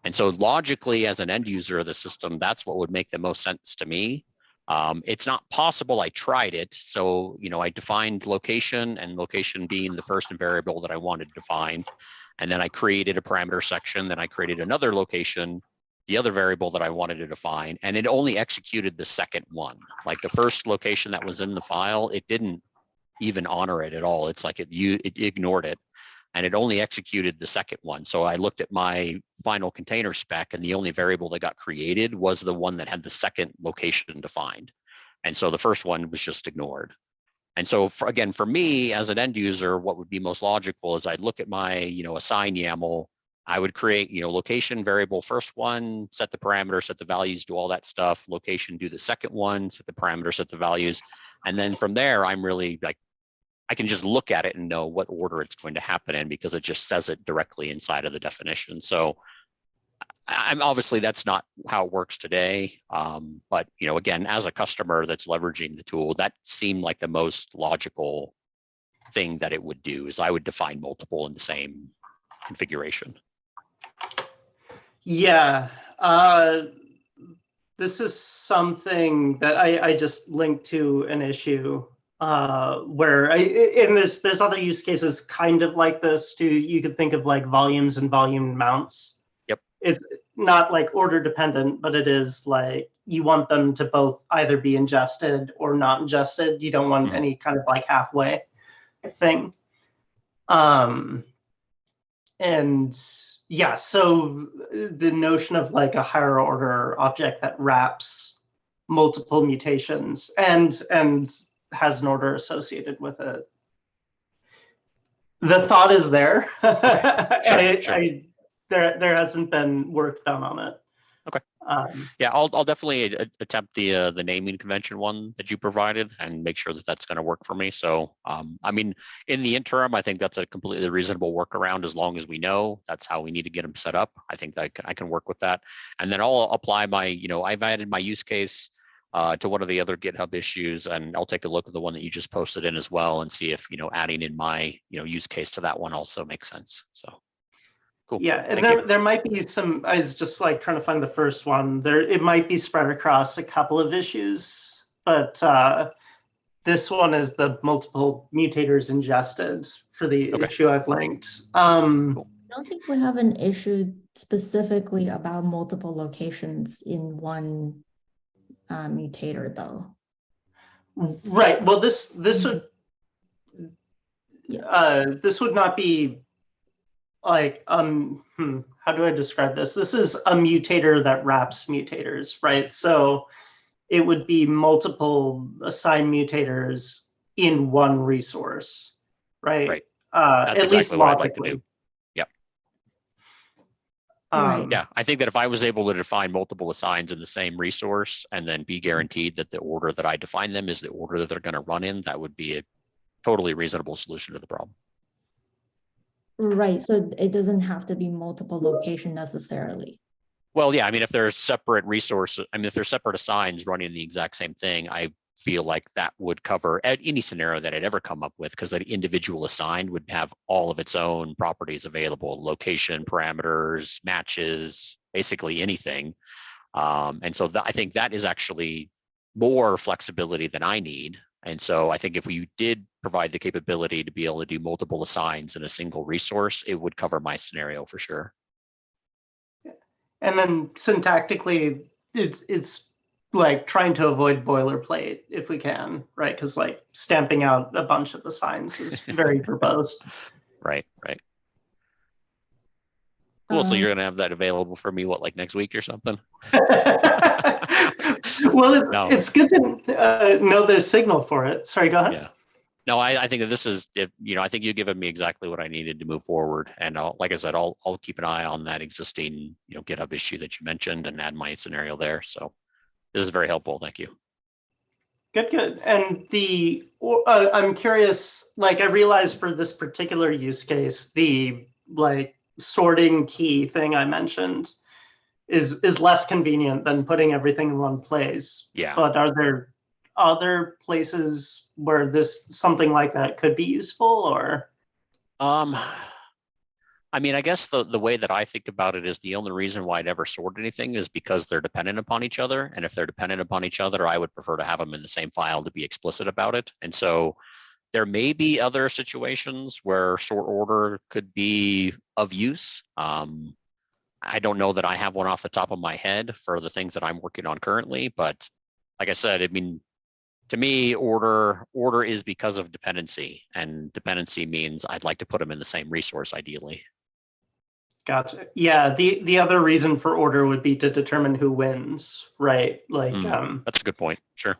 F: And so logically, as an end user of the system, that's what would make the most sense to me. It's not possible. I tried it. So, I defined location, and location being the first variable that I wanted to define. And then I created a parameter section. Then I created another location, the other variable that I wanted to define. And it only executed the second one. Like the first location that was in the file, it didn't even honor it at all. It's like it ignored it. And it only executed the second one. So I looked at my final container spec, and the only variable that got created was the one that had the second location defined. And so the first one was just ignored. And so again, for me as an end user, what would be most logical is I'd look at my, assign YAML. I would create, location variable first one, set the parameters, set the values, do all that stuff. Location, do the second one, set the parameters, set the values. And then from there, I'm really like, I can just look at it and know what order it's going to happen in, because it just says it directly inside of the definition. So I'm obviously that's not how it works today. But again, as a customer that's leveraging the tool, that seemed like the most logical thing that it would do, is I would define multiple in the same configuration.
E: Yeah. This is something that I just linked to an issue where there's other use cases kind of like this too. You could think of like volumes and volume mounts.
F: Yep.
E: It's not like order dependent, but it is like you want them to both either be ingested or not ingested. You don't want any kind of like halfway thing. And yeah, so the notion of like a higher order object that wraps multiple mutations and has an order associated with it. The thought is there.
F: Sure.
E: There hasn't been work done on it.
F: Okay. Yeah, I'll definitely attempt the naming convention one that you provided and make sure that that's going to work for me. So, I mean, in the interim, I think that's a completely reasonable workaround, as long as we know that's how we need to get them set up. I think that I can work with that. And then I'll apply my, I've added my use case. to one of the other GitHub issues, and I'll take a look at the one that you just posted in as well and see if, adding in my, use case to that one also makes sense. So cool.
E: Yeah, and there might be some, I was just like trying to find the first one. It might be spread across a couple of issues, but this one is the multiple mutators ingested for the issue I've linked.
F: Cool.
B: I don't think we have an issue specifically about multiple locations in one mutator though.
E: Right. Well, this would this would not be like how do I describe this? This is a mutator that wraps mutators, right? So it would be multiple assigned mutators in one resource, right?
F: Right.
E: At
F: That's
E: least
F: exactly what I'd
E: logically.
F: like to do. Yep.
B: Right.
F: Yeah, I think that if I was able to define multiple assigns in the same resource and then be guaranteed that the order that I define them is the order that they're going to run in, that would be a totally reasonable solution to the problem.
B: Right. So it doesn't have to be multiple location necessarily.
F: Well, yeah, I mean, if there's separate resources, I mean, if there's separate assigns running the exact same thing, I feel like that would cover any scenario that I'd ever come up with, because that individual assign would have all of its own properties available, location, parameters, matches, basically anything. And so I think that is actually more flexibility than I need. And so I think if we did provide the capability to be able to do multiple assigns in a single resource, it would cover my scenario for sure.
E: And then syntactically, it's like trying to avoid boilerplate if we can, right? Because like stamping out a bunch of assigns is very verbose.
F: Right. Cool. So you're going to have that available for me, what, like next week or something?
E: Well, it's good to know there's signal for it. Sorry, go ahead.
F: Yeah. No, I think that this is, I think you've given me exactly what I needed to move forward. And like I said, I'll keep an eye on that existing, GitHub issue that you mentioned and add my scenario there. So this is very helpful. Thank you.
E: Good. And I'm curious, like I realized for this particular use case, the like sorting key thing I mentioned is less convenient than putting everything in one place.
F: Yeah.
E: But are there other places where something like that could be useful, or?
F: I mean, I guess the way that I think about it is the only reason why I'd ever sort anything is because they're dependent upon each other. And if they're dependent upon each other, I would prefer to have them in the same file to be explicit about it. And so there may be other situations where sort order could be of use. I don't know that I have one off the top of my head for the things that I'm working on currently, but like I said, I mean, to me, order is because of dependency, and dependency means I'd like to put them in the same resource ideally.
E: Gotcha. Yeah, the other reason for order would be to determine who wins, right? Like
F: that's a good point. Sure.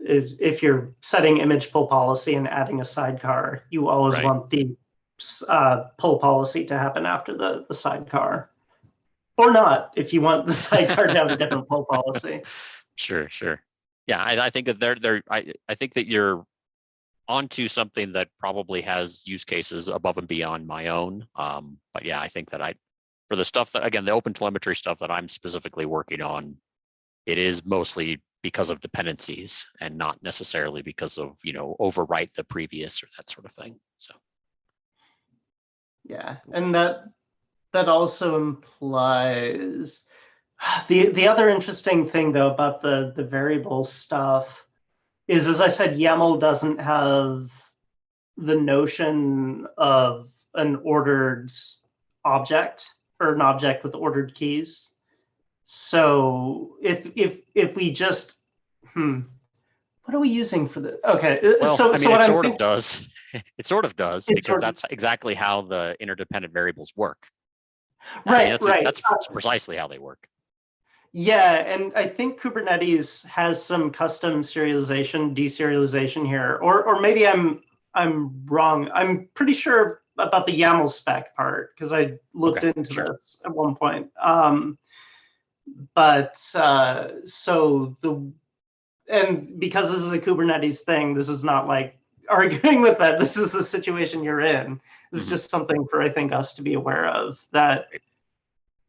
E: If you're setting image pull policy and adding a sidecar, you always want the pull policy to happen after the sidecar, or not if you want the sidecar to have a different pull policy.
F: Sure. Yeah, I think that I think that you're onto something that probably has use cases above and beyond my own. But yeah, I think that for the stuff that, again, the open telemetry stuff that I'm specifically working on, it is mostly because of dependencies and not necessarily because of, overwrite the previous or that sort of thing. So.
E: Yeah, and that also implies the other interesting thing though about the variable stuff is, as I said, YAML doesn't have the notion of an ordered object or an object with ordered keys. So if we just what are we using for the? Okay,
F: well,
E: so
F: I mean,
E: what
F: it sort of does. It sort of does, because that's exactly how the interdependent variables work.
E: Right,
F: That's precisely how they work.
E: Yeah, and I think Kubernetes has some custom serialization, deserialization here, or maybe I'm wrong. I'm pretty sure about the YAML spec part because I looked into this at one point. And because this is a Kubernetes thing, this is not like arguing with that. This is the situation you're in. This is just something for, I think, us to be aware of, that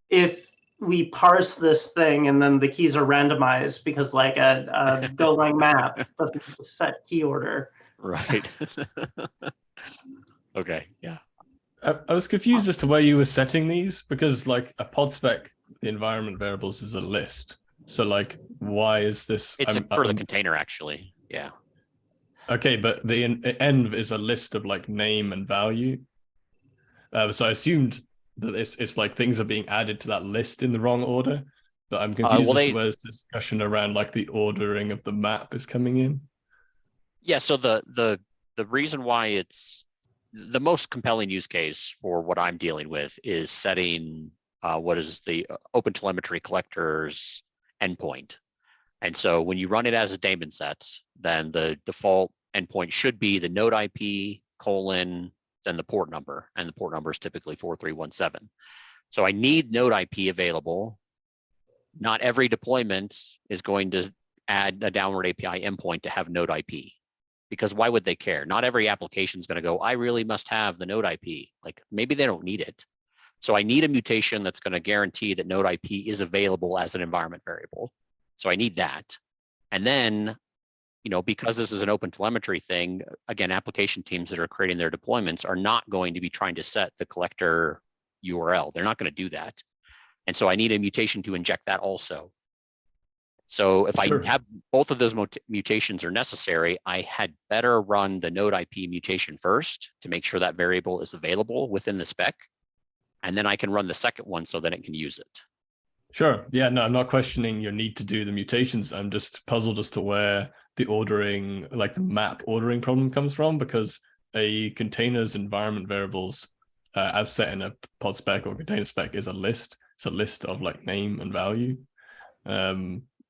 E: if we parse this thing and then the keys are randomized because like a Golang map doesn't set key order.
F: Right. Okay. Yeah.
A: I was confused as to where you were setting these, because like a pod spec, the environment variables is a list. So like, why is this?
F: It's for the container, actually. Yeah.
A: Okay, but the env is a list of like name and value. So I assumed that it's like things are being added to that list in the wrong order. But I'm confused as to where this discussion around like the ordering of the map is coming in.
F: Yeah. So the reason why it's the most compelling use case for what I'm dealing with is setting what is the OpenTelemetry collector's endpoint. And so when you run it as a daemon set, then the default endpoint should be the node IP : then the port number, and the port number is typically 4317. So I need node IP available. Not every deployment is going to add a downward API endpoint to have node IP, because why would they care? Not every application is going to go, I really must have the node IP. Like maybe they don't need it. So I need a mutation that's going to guarantee that node IP is available as an environment variable. So I need that. And then, because this is an open telemetry thing, again, application teams that are creating their deployments are not going to be trying to set the collector URL. They're not going to do that. And so I need a mutation to inject that also. So if I have both of those mutations are necessary, I had better run the node IP mutation first to make sure that variable is available within the spec. And then I can run the second one so that it can use it.
A: Sure. Yeah, no, I'm not questioning your need to do the mutations. I'm just puzzled as to where the ordering, like the map ordering problem comes from, because a container's environment variables as set in a pod spec or container spec is a list. It's a list of like name and value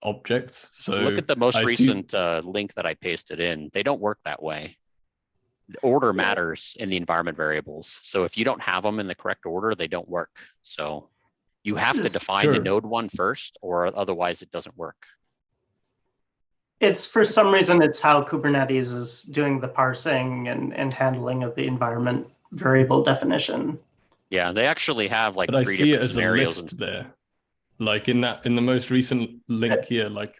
A: objects. So
F: look at the most recent link that I pasted in. They don't work that way. The order matters in the environment variables. So if you don't have them in the correct order, they don't work. So you have to define the node one first, or otherwise it doesn't work.
E: It's for some reason, it's how Kubernetes is doing the parsing and handling of the environment variable definition.
F: Yeah, they actually have like
A: but
F: 3
A: I see
F: different
A: it as
F: scenarios.
A: a list there. Like in the most recent link here, like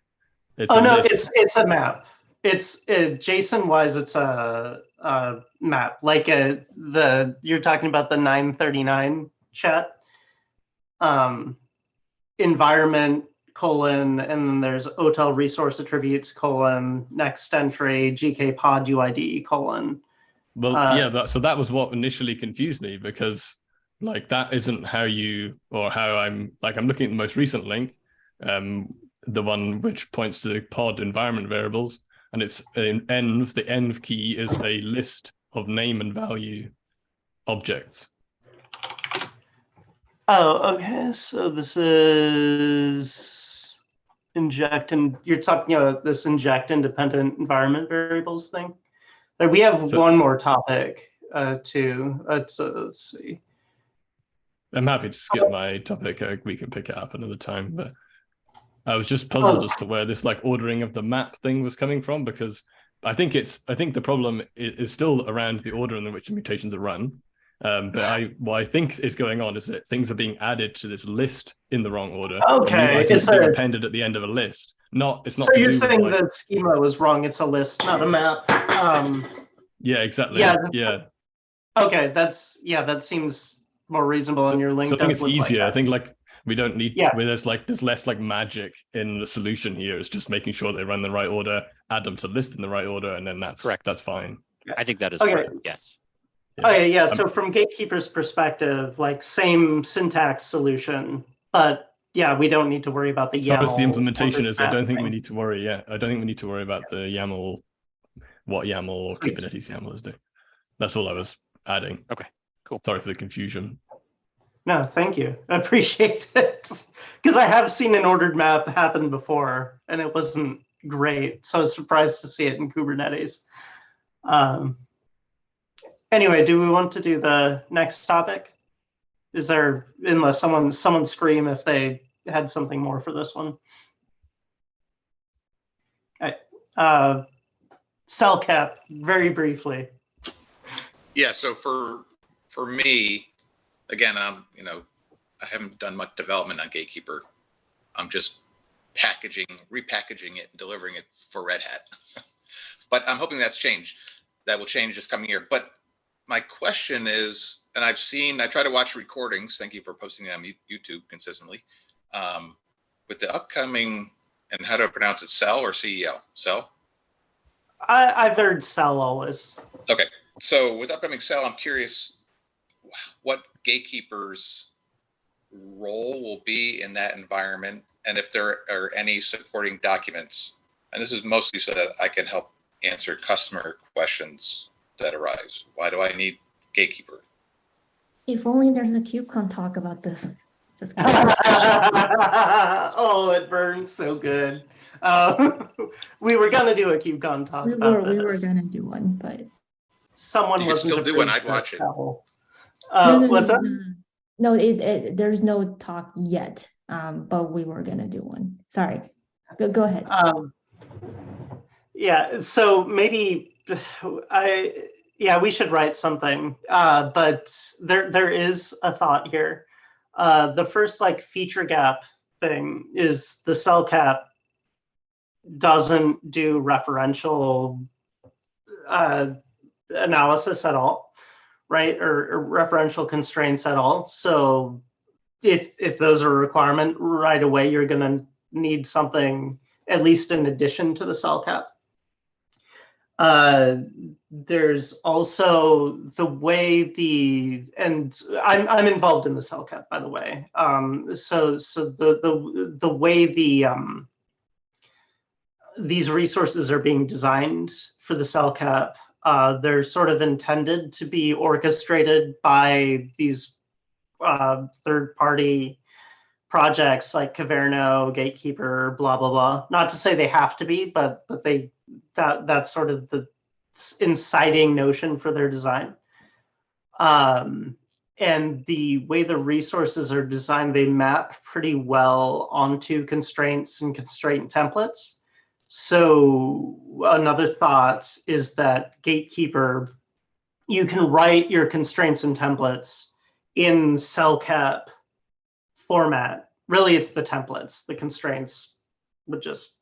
E: it's it's a map. It's JSON wise, it's a map. Like you're talking about the 939 chat. Environment : and then there's OTel resource attributes : next entry GK pod UID :
A: Well, so that was what initially confused me, because like that isn't how I'm looking at the most recent link, the one which points to the pod environment variables, and it's an env. The env key is a list of name and value objects.
E: Oh, okay. So this is inject, and you're talking about this inject independent environment variables thing. We have one more topic too. Let's see.
A: I'm happy to skip my topic. We can pick it up another time, but I was just puzzled as to where this like ordering of the map thing was coming from, because I think the problem is still around the order in which the mutations are run. But what I think is going on is that things are being added to this list in the wrong order.
E: Okay,
A: it's being appended at the end of a list. It's not.
E: So you're saying the schema was wrong? It's a list, not a map.
A: Yeah, exactly. Yeah.
E: Okay, that seems more reasonable in your link.
A: So I think it's easier. I think like we don't need. Yeah. There's less like magic in the solution here. It's just making sure they run the right order, add them to the list in the right order, and then that's correct. That's fine.
F: I think that is correct. Yes.
E: Okay, yeah. So from Gatekeeper's perspective, like same syntax solution, but yeah, we don't need to worry about the YAML. As far as
A: the implementation is, I don't think we need to worry. Yeah, I don't think we need to worry about the YAML, what YAML or Kubernetes YAML is doing. That's all I was adding.
F: Okay, cool.
A: Sorry for the confusion.
E: No, thank you. I appreciate it. Because I have seen an ordered map happen before, and it wasn't great. So I was surprised to see it in Kubernetes. Anyway, do we want to do the next topic? Is there, unless someone scream if they had something more for this one? All right. Cell cap, very briefly.
G: Yeah, so for me, again, I'm haven't done much development on Gatekeeper. I'm just repackaging it and delivering it for Red Hat. But I'm hoping that will change this coming year. But my question is, and I try to watch recordings. Thank you for posting them on YouTube consistently. With the upcoming, and how do I pronounce it, CEL or CEL? CEL?
E: I've heard CEL always.
G: Okay. So with upcoming CEL, I'm curious what Gatekeeper's role will be in that environment, and if there are any supporting documents. And this is mostly so that I can help answer customer questions that arise. Why do I need Gatekeeper?
B: If only there's a KubeCon talk about this. Just kidding.
E: Oh, it burns so good. We were gonna do a KubeCon talk about this.
B: We were gonna do one, but
E: Someone
G: You could
E: wasn't
G: still do one.
E: approved
G: I'd watch
E: to
G: it.
E: travel.
B: no,
E: What's that?
B: No, there's no talk yet. But we were gonna do one. Sorry. Go ahead.
E: Yeah, so maybe we should write something. But there is a thought here. The first feature gap thing is the cell cap doesn't do referential analysis at all, right? Or referential constraints at all. So if those are a requirement right away, you're going to need something at least in addition to the cell cap. There's also the way and I'm involved in the cell cap, by the way. So the way these resources are being designed for the cell cap, they're sort of intended to be orchestrated by these third-party projects like Caverno, Gatekeeper, blah blah blah. Not to say they have to be, but that's sort of the inciting notion for their design. And the way the resources are designed, they map pretty well onto constraints and constraint templates. So another thought is that Gatekeeper, you can write your constraints and templates in cell cap format. Really, it's the templates. The constraints would just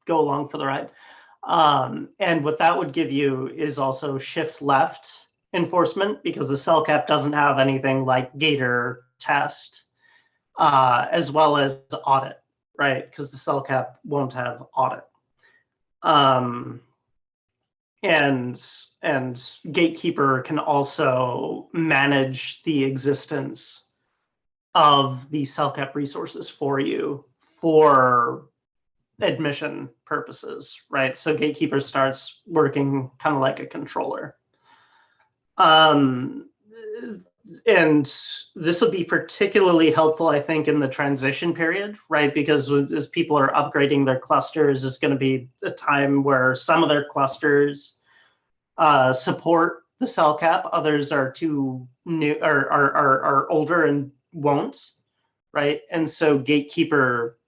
E: go along for the ride. And what that would give you is also shift left enforcement, because the cell cap doesn't have anything like Gator test, as well as audit, right? Because the cell cap won't have audit. And Gatekeeper can also manage the existence of the cell cap resources for you for admission purposes, right? So Gatekeeper starts working kind of like a controller. And this will be particularly helpful, I think, in the transition period, right? Because as people are upgrading their clusters, it's going to be a time where some of their clusters support the cell cap, others are too new or are older and won't, right? And so Gatekeeper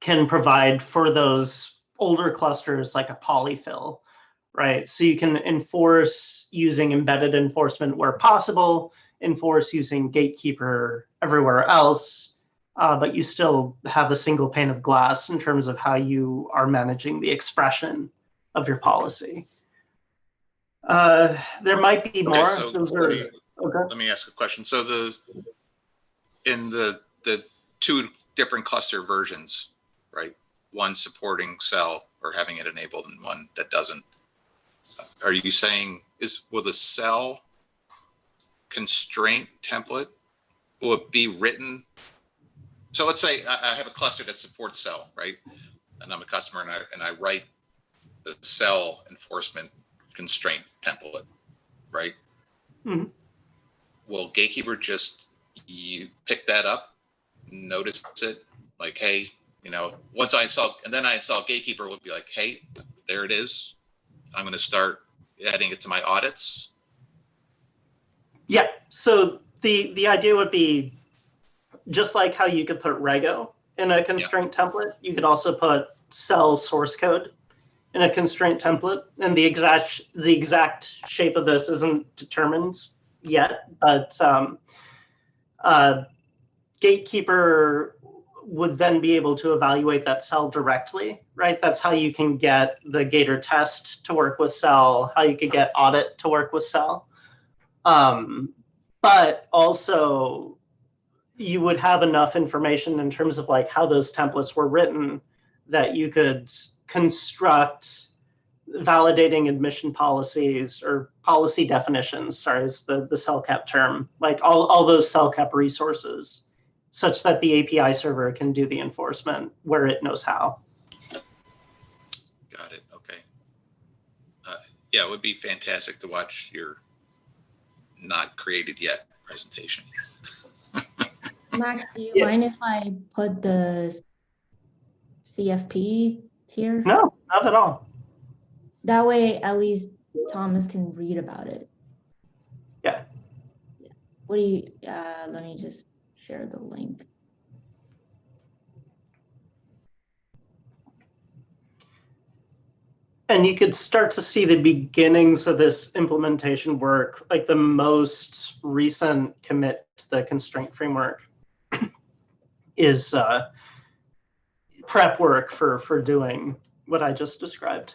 E: can provide for those older clusters like a polyfill, right? So you can enforce using embedded enforcement where possible, enforce using Gatekeeper everywhere else, but you still have a single pane of glass in terms of how you are managing the expression of your policy. There might be more.
G: So let me ask a question. So in the two different cluster versions, right? One supporting cell or having it enabled and one that doesn't. Are you saying will the cell constraint template, will it be written? So let's say I have a cluster that supports cell, right? And I'm a customer and I write the cell enforcement constraint template, right?
E: Mm-hmm.
G: Will Gatekeeper you pick that up, notice it, like, hey, once I install, and then I install Gatekeeper, will be like, hey, there it is. I'm going to start adding it to my audits.
E: Yeah. So the idea would be just like how you could put Rego in a constraint template, you could also put cell source code in a constraint template. And the exact shape of this isn't determined yet, but Gatekeeper would then be able to evaluate that cell directly, right? That's how you can get the Gator test to work with cell, how you could get audit to work with cell. But also you would have enough information in terms of like how those templates were written that you could construct validating admission policies or policy definitions, sorry, is the CellCap term, like all those CellCap resources, such that the API server can do the enforcement where it knows how.
G: Got it. Okay. Yeah, it would be fantastic to watch your not created yet presentation.
B: Max, do you mind if I put the CFP here?
E: No, not at all.
B: That way, at least Thomas can read about it.
E: Yeah.
B: What do you, let me just share the link.
E: And you could start to see the beginnings of this implementation work, like the most recent commit to the constraint framework is prep work for doing what I just described.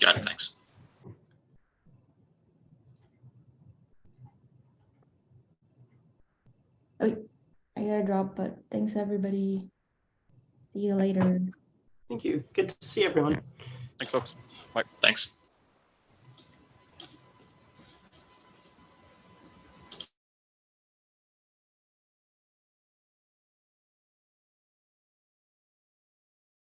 G: Got it, thanks.
B: Okay, I gotta drop, but thanks everybody. See you later.
E: Thank you. Good to see everyone.
F: Thanks, folks. Bye.
G: Thanks.